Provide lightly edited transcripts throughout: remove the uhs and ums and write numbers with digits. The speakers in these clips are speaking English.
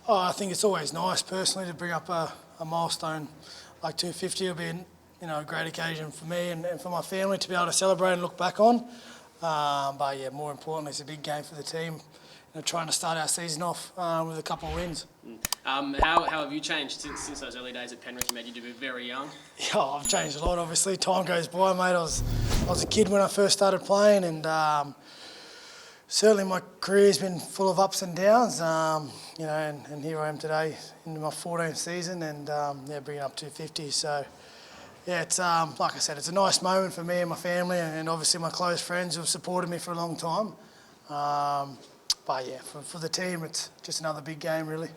Oh, I think it's always nice personally to bring up a milestone like 250. It'll be a great occasion for me and for my family to be able to celebrate and look back on. But yeah, more importantly, it's a big game for the team. Trying to start our season off with a couple of wins. How have you changed since those early days at Penrith? You made you to be very young. Yeah, I've changed a lot. Obviously, time goes by, mate. I was a kid when I first started playing, and certainly my career's been full of ups and downs. And here I am today in my 14th season, and bringing up 250. So. Yeah, it's like I said, it's a nice moment for me and my family, and obviously my close friends who have supported me for a long time. But yeah, for the team, it's just another big game, really.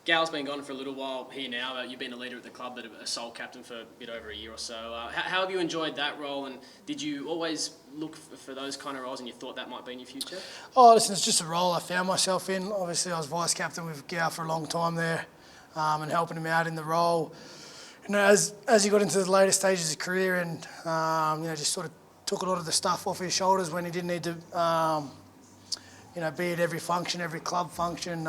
Gal's been gone for a little while here now. You've been a leader at the club, but a sole captain for a bit over a year or so. How have you enjoyed that role, and did you always look for those kind of roles, and you thought that might be in your future? Oh, listen, it's just a role I found myself in. Obviously, I was vice captain with Gal for a long time there, and helping him out in the role. As he got into the later stages of his career, and just sort of took a lot of the stuff off his shoulders when he didn't need to. Be at every function, every club function,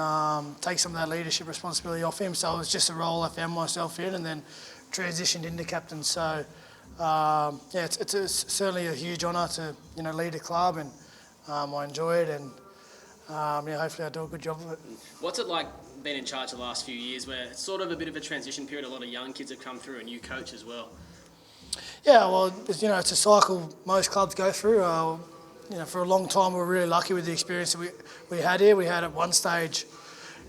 take some of that leadership responsibility off him. So it was just a role I found myself in, and then transitioned into captain. So it's certainly a huge honour to lead a club, and I enjoy it, and hopefully I do a good job of it. What's it like being in charge the last few years, where it's sort of a bit of a transition period? A lot of young kids have come through, a new coach as well. Yeah, well, it's a cycle most clubs go through. For a long time, we were really lucky with the experience that we had here. We had at one stage,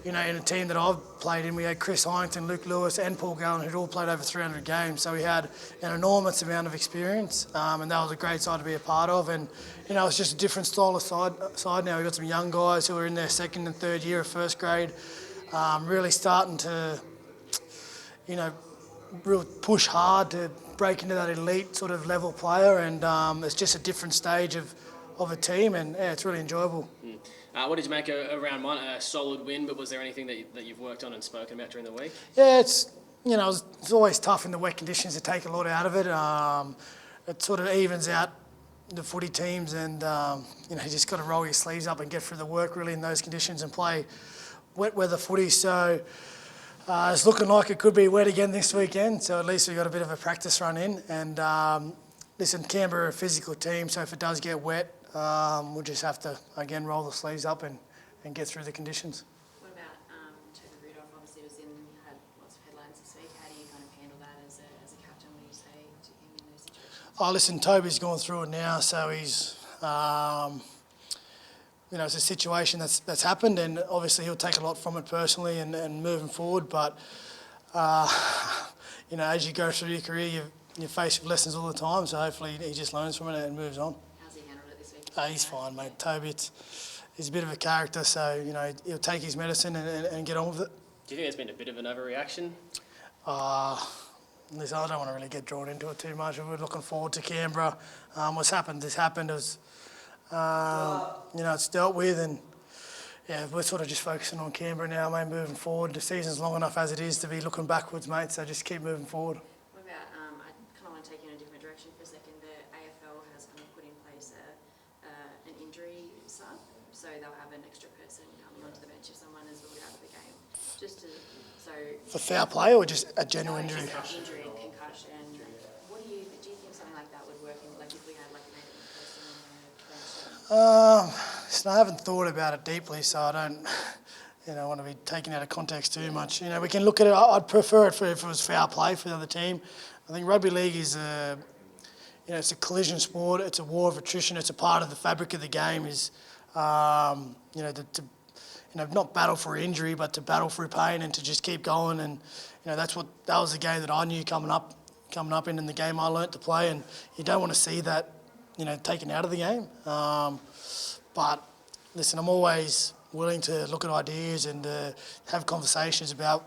in a team that I've played in, we had Chris Hyington, Luke Lewis and Paul Gallen, who'd all played over 300 games. So we had an enormous amount of experience, and that was a great side to be a part of. And, it's just a different style of side now. We've got some young guys who are in their second and third year of first grade, really starting to, real push hard to break into that elite sort of level player. And it's just a different stage of a team, and yeah, it's really enjoyable. What did you make of round one? A solid win, but was there anything that you've worked on and spoken about during the week? Yeah, it's always tough in the wet conditions to take a lot out of it. It sort of evens out the footy teams, and you just got to roll your sleeves up and get through the work really in those conditions and play wet weather footy. So it's looking like it could be wet again this weekend. So at least we got a bit of a practice run in, and listen, Canberra are a physical team, so if it does get wet, we'll just have to, again, roll the sleeves up and get through the conditions. What about Toby Rudolph? Obviously, had lots of headlines this week. How do you kind of handle that as a captain? What do you say to him in those situations? Oh, listen, Toby's gone through it now, so he's, it's a situation that's happened, and obviously he'll take a lot from it personally and moving forward. But, as you go through your career, you're faced with lessons all the time, so hopefully he just learns from it and moves on. How's he handled it this week? He's fine, mate. Toby, he's a bit of a character, so he'll take his medicine and get on with it. Do you think there's been a bit of an overreaction? Listen, I don't want to really get drawn into it too much. We're looking forward to Canberra. What's happened has happened. It's dealt with, and yeah, we're sort of just focusing on Canberra now, mate, moving forward. The season's long enough as it is to be looking backwards, mate, so just keep moving forward. I kind of want to take you in a different direction for a second. The AFL has kind of put in place an injury sub, so they'll have an extra person coming onto the bench if someone is ruled out of the game. For foul play or just a general injury? Injury and concussion. Do you think something like that would work? If we had an person on the bench? So I haven't thought about it deeply, so I don't want to be taken out of context too much. We can look at it. I'd prefer it if it was foul play for the other team. I think rugby league is it's a collision sport. It's a war of attrition. It's a part of the fabric of the game. Is not battle for injury, but to battle through pain and to just keep going. And that was the game that I knew coming up in the game I learnt to play. And you don't want to see that taken out of the game. But listen, I'm always willing to look at ideas and have conversations about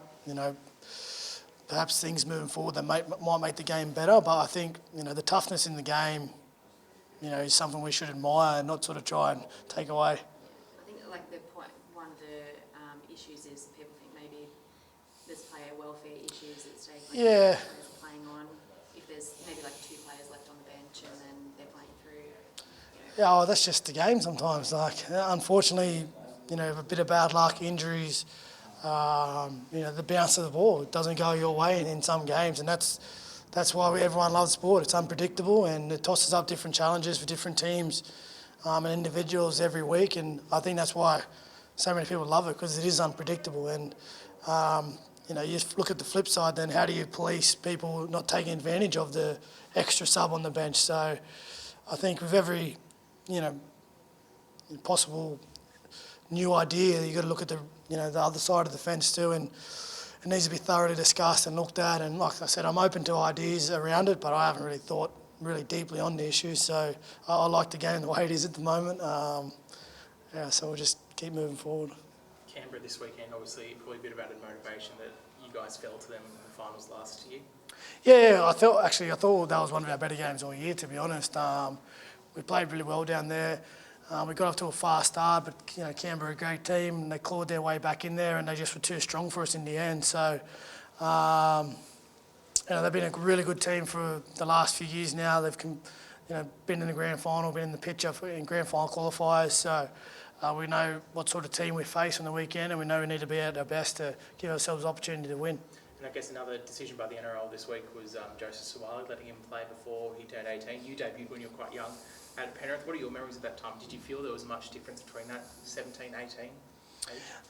perhaps things moving forward that might make the game better. But I think the toughness in the game is something we should admire and not sort of try and take away. I think one of the issues is people think maybe there's player welfare issues at stake. Yeah. Players are playing on. If there's maybe 2 players left on the bench and then they're playing through. Yeah, that's just the game sometimes. Unfortunately, a bit of bad luck, injuries. the bounce of the ball. It doesn't go your way in some games, and that's why everyone loves sport. It's unpredictable, and it tosses up different challenges for different teams and individuals every week, and I think that's why so many people love it, because it is unpredictable. And you just look at the flip side, then how do you police people not taking advantage of the extra sub on the bench? So I think with every possible new idea, you've got to look at the other side of the fence too, and it needs to be thoroughly discussed and looked at. And like I said, I'm open to ideas around it, but I haven't really thought really deeply on the issue. So I like the game the way it is at the moment. So we'll just keep moving forward. Canberra this weekend, obviously, probably a bit of added motivation that you guys fell to them in the finals last year. Yeah, I thought that was one of our better games all year, to be honest. We played really well down there. We got off to a fast start, but Canberra, a great team, and they clawed their way back in there, and they just were too strong for us in the end. So, they've been a really good team for the last few years now. They've been in the grand final, been in the picture in grand final qualifiers. So we know what sort of team we face on the weekend, and we know we need to be at our best to give ourselves the opportunity to win. And I guess another decision by the NRL this week was Joseph Suaalii letting him play before he turned 18. You debuted when you were quite young at Penrith. What are your memories of that time? Did you feel there was much difference between that 17, 18 age?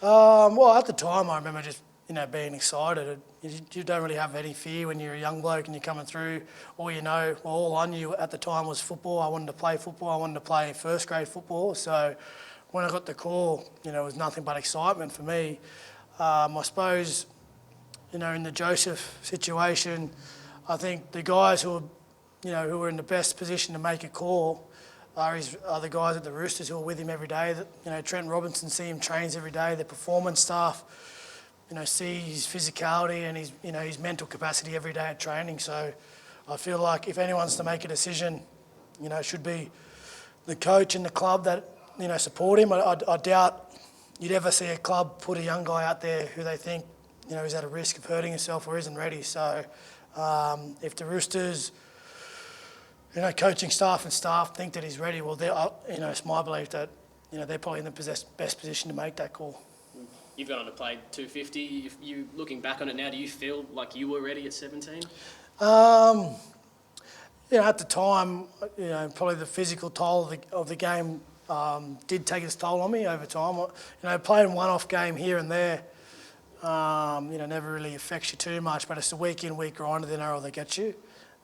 Well, at the time, I remember just being excited. You don't really have any fear when you're a young bloke and you're coming through. All I knew at the time was football. I wanted to play football. I wanted to play first grade football. So when I got the call, it was nothing but excitement for me. I suppose, in the Joseph situation, I think the guys who were in the best position to make a call are the guys at the Roosters who are with him every day. Trent Robinson, see him trains every day. The performance staff, see his physicality and his mental capacity every day at training. So I feel like if anyone's to make a decision, it should be the coach and the club that support him. I doubt you'd ever see a club put a young guy out there who they think is at a risk of hurting himself or isn't ready. So if the Roosters, coaching staff and staff think that he's ready, well, it's my belief that they're probably in the best position to make that call. You've gone on to play 250. You looking back on it now, do you feel like you were ready at 17? At the time, probably the physical toll of the game did take its toll on me over time. Playing one-off game here and there, never really affects you too much, but it's the week-in, week grind of the NRL that gets you.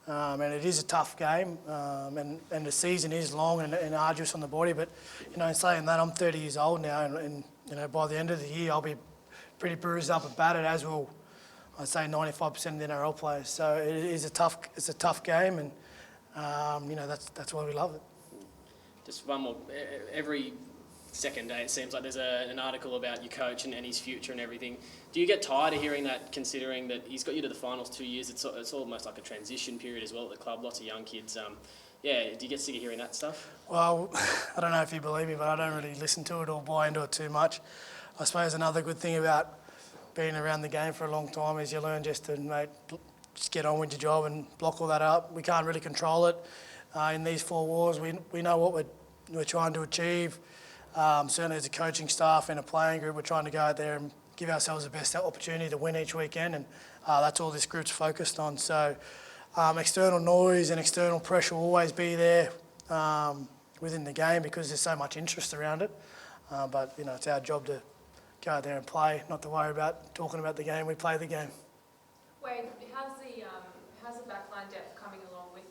And it is a tough game, and the season is long and arduous on the body. But, in saying that, I'm 30 years old now, and by the end of the year, I'll be pretty bruised up and battered, as will, I'd say, 95% of the NRL players. So it's a tough game, and that's why we love it. Just one more. Every second day, it seems like there's an article about your coach and his future and everything. Do you get tired of hearing that, considering that he's got you to the finals 2 years? It's almost like a transition period as well at the club, lots of young kids. Do you get sick of hearing that stuff? Well, I don't know if you believe me, but I don't really listen to it or buy into it too much. I suppose another good thing about being around the game for a long time is you learn just to, just get on with your job and block all that up. We can't really control it. In these 4 wars, we know what we're trying to achieve. Certainly as a coaching staff and a playing group, we're trying to go out there and give ourselves the best opportunity to win each weekend, and that's all this group's focused on. So external noise and external pressure will always be there within the game because there's so much interest around it. But it's our job to go out there and play, not to worry about talking about the game. We play the game. Wade, how's the backline depth coming along with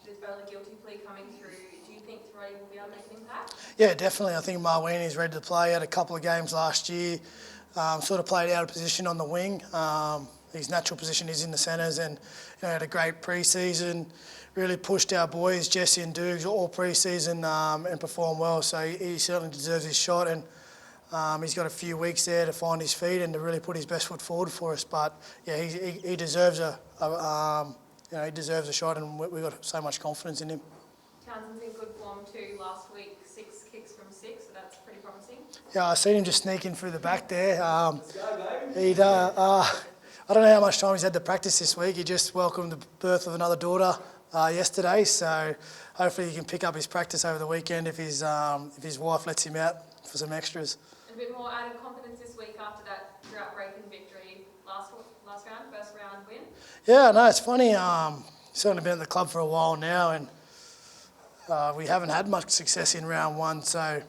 the Bella guilty plea coming through? Do you think Thready will be able to make an impact? Yeah, definitely. I think Marwini's ready to play. He had a couple of games last year, sort of played out of position on the wing. His natural position is in the centres, and had a great pre-season. Really pushed our boys, Jesse and Dukes, all pre-season and performed well. So he certainly deserves his shot, and he's got a few weeks there to find his feet and to really put his best foot forward for us. But he deserves he deserves a shot, and we've got so much confidence in him. Townsend's in good form too. Last week, 6 kicks from 6, so that's pretty promising. Yeah, I seen him just sneaking through the back there. I don't know how much time he's had to practice this week. He just welcomed the birth of another daughter yesterday, so hopefully he can pick up his practice over the weekend if his wife lets him out for some extras. a bit more added confidence this week after that drought-breaking victory last round, first round win? Yeah, no, it's funny. Certainly been at the club for a while now, and we haven't had much success in round one. So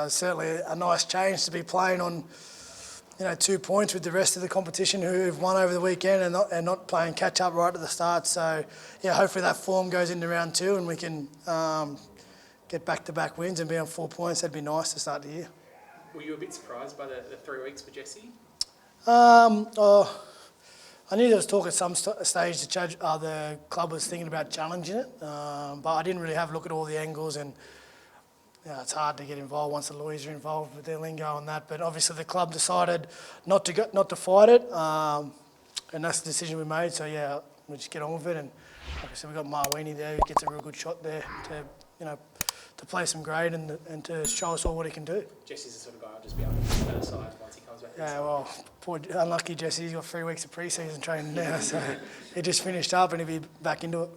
certainly a nice change to be playing on, 2 points with the rest of the competition who've won over the weekend and not playing catch up right at the start. So yeah, hopefully that form goes into round two and we can get back-to-back wins and be on 4 points. That'd be nice to start the year. Were you a bit surprised by the 3 weeks for Jesse? I knew there was talk at some stage the club was thinking about challenging it, but I didn't really have a look at all the angles, and it's hard to get involved once the lawyers are involved with their lingo on that. But obviously the club decided not to fight it, and that's the decision we made. So yeah, we just get on with it. And like I said, we've got Marwini there who gets a real good shot there to play some grade and to show us all what he can do. Jesse's the sort of guy I'll just be able to better side once he comes back. Yeah, well, poor unlucky Jesse, he's got 3 weeks of pre-season training now, so he just finished up and he'll be back into it.